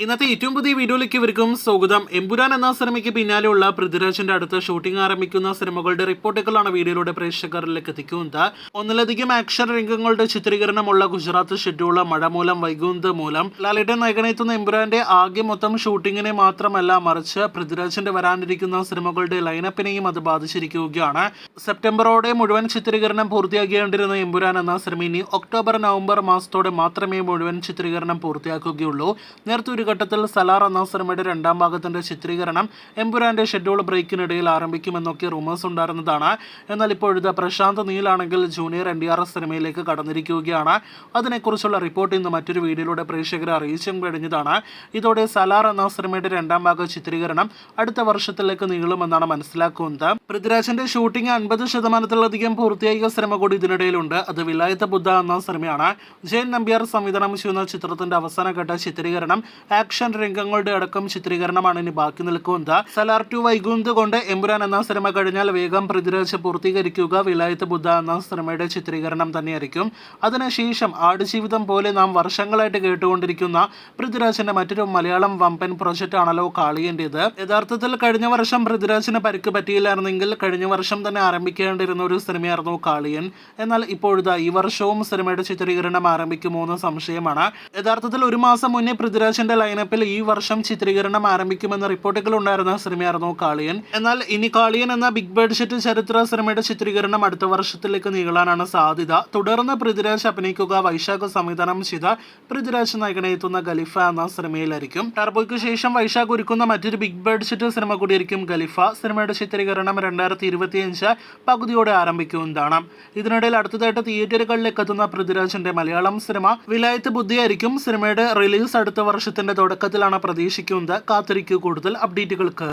ഇന്നത്തെ ഏറ്റവും പുതിയ വീഡിയോയിലേക്ക് ഇവർക്കും സ്വാഗതം. എമ്പുരാൻ എന്ന സിനിമയ്ക്ക് പിന്നാലെയുള്ള പൃഥ്വിരാജിന്റെ അടുത്ത ഷൂട്ടിംഗ് ആരംഭിക്കുന്ന സിനിമകളുടെ റിപ്പോർട്ടുകളാണ് വീഡിയോയിലൂടെ പ്രേക്ഷകരിലേക്ക് എത്തിക്കുന്നത്. ഒന്നിലധികം ആക്ഷൻ രംഗങ്ങളുടെ ചിത്രീകരണമുള്ള ഗുജറാത്ത് ഷെഡ്യൂൾ മഴ മൂലം വൈകുന്നത് മൂലം ലാലേട്ടൻ നായകനെത്തുന്ന എമ്പുരാന്റെ ആകെ മൊത്തം ഷൂട്ടിങ്ങിനെ മാത്രമല്ല മറിച്ച് പൃഥ്വിരാജിന്റെ വരാനിരിക്കുന്ന സിനിമകളുടെ ലൈനപ്പിനെയും അത് ബാധിച്ചിരിക്കുകയാണ്. സെപ്റ്റംബറോടെ മുഴുവൻ ചിത്രീകരണം പൂർത്തിയാക്കേണ്ടിരുന്ന എമ്പുരാൻ എന്ന സിനിമ ഇനി ഒക്ടോബർ നവംബർ മാസത്തോടെ മാത്രമേ മുഴുവൻ ചിത്രീകരണം പൂർത്തിയാക്കുകയുള്ളൂ. നേരത്തെ ഒരു ഘട്ടത്തിൽ സലാർ എന്ന സിനിമയുടെ രണ്ടാം ഭാഗത്തിന്റെ ചിത്രീകരണം എമ്പുരാന്റെ ഷെഡ്യൂൾ ബ്രേക്കിനിടയിൽ ആരംഭിക്കുമെന്നൊക്കെ റൂമേഴ്സ് ഉണ്ടായിരുന്നതാണ്. എന്നാൽ ഇപ്പോഴത്തെ പ്രശാന്ത് നീലാണെങ്കിൽ ജൂനിയർ NTR സിനിമയിലേക്ക് കടന്നിരിക്കുകയാണ്. അതിനെക്കുറിച്ചുള്ള റിപ്പോർട്ട് ഇന്ന് മറ്റൊരു വീഡിയോയിലൂടെ പ്രേക്ഷകരെ അറിയിച്ചും കഴിഞ്ഞതാണ്. ഇതോടെ സലാർ എന്ന സിനിമയുടെ രണ്ടാം ഭാഗ ചിത്രീകരണം അടുത്ത വർഷത്തിലേക്ക് നീളുമെന്നാണ് മനസ്സിലാക്കുന്നത്. പൃഥ്വിരാജിന്റെ ഷൂട്ടിംഗ് 50% പൂർത്തിയായ സിനിമ കൂടി ഇതിനിടയിലുണ്ട്. അത് വിലായത്ത് ബുദ്ധ എന്ന സിനിമയാണ്. ജയൻ നമ്പ്യാർ സംവിധാനം ചെയ്യുന്ന ചിത്രത്തിന്റെ അവസാനഘട്ട ചിത്രീകരണം ആക്ഷൻ രംഗങ്ങളുടെ അടക്കം ചിത്രീകരണമാണ് ഇനി ബാക്കി നിൽക്കുന്നത്. സലാർ 2 വൈകുന്നത് കൊണ്ട് എമ്പുരാൻ എന്ന സിനിമ കഴിഞ്ഞാൽ വേഗം പൃഥ്വിരാജ് പൂർത്തീകരിക്കുക വിലായത്ത് ബുദ്ധ എന്ന സിനിമയുടെ ചിത്രീകരണം തന്നെയായിരിക്കും. അതിനുശേഷം ആടുജീവിതം പോലെ നാം വർഷങ്ങളായിട്ട് കേട്ടുകൊണ്ടിരിക്കുന്ന പൃഥ്വിരാജിന്റെ മറ്റൊരു മലയാളം വമ്പൻ പ്രൊജക്റ്റ് ആണല്ലോ കാളിയന്റേത്. യഥാർത്ഥത്തിൽ കഴിഞ്ഞ വർഷം പൃഥ്വിരാജിന് പരിക്ക് പറ്റിയില്ലായിരുന്നെങ്കിൽ കഴിഞ്ഞ വർഷം തന്നെ ആരംഭിക്കേണ്ടിരുന്ന ഒരു സിനിമയായിരുന്നു കാളിയൻ. എന്നാൽ ഇപ്പോഴത്തെ ഈ വർഷവും സിനിമയുടെ ചിത്രീകരണം ആരംഭിക്കുമോ എന്ന് സംശയമാണ്. യഥാർത്ഥത്തിൽ ഒരു മാസം മുന്നേ പൃഥ്വിരാജിന്റെ ലൈനപ്പിൽ ഈ വർഷം ചിത്രീകരണം ആരംഭിക്കുമെന്ന റിപ്പോർട്ടുകൾ ഉണ്ടായിരുന്ന സിനിമയായിരുന്നു കാളിയൻ. എന്നാൽ ഇനി കാളിയൻ എന്ന ബിഗ് ബഡ്ജറ്റ് ചരിത്ര സിനിമയുടെ ചിത്രീകരണം അടുത്ത വർഷത്തിലേക്ക് നീളാനാണ് സാധ്യത. തുടർന്ന് പൃഥ്വിരാജ് അഭിനയിക്കുക വൈശാഖ് സംവിധാനം ചെയ്ത പൃഥ്വിരാജ് നായകനെത്തുന്ന ഖലീഫ എന്ന സിനിമയിലായിരിക്കും. ടർബോയ്ക്ക് ശേഷം വൈശാഖ് ഒരുക്കുന്ന മറ്റൊരു ബിഗ് ബഡ്ജറ്റ് സിനിമ കൂടിയായിരിക്കും ഖലീഫ. സിനിമയുടെ ചിത്രീകരണം 2025 പകുതിയോടെ ആരംഭിക്കുന്നതാണ്. ഇതിനിടയിൽ അടുത്തതായിട്ട് തിയേറ്ററുകളിലേക്ക് എത്തുന്ന പൃഥ്വിരാജിന്റെ മലയാളം സിനിമ വിലായത്ത് ബുദ്ധിയായിരിക്കും. സിനിമയുടെ റിലീസ് അടുത്ത വർഷത്തിന്റെ തുടക്കത്തിലാണ് പ്രതീക്ഷിക്കുന്നത്. കാത്തിരിക്കൂ കൂടുതൽ അപ്ഡേറ്റുകൾക്ക്.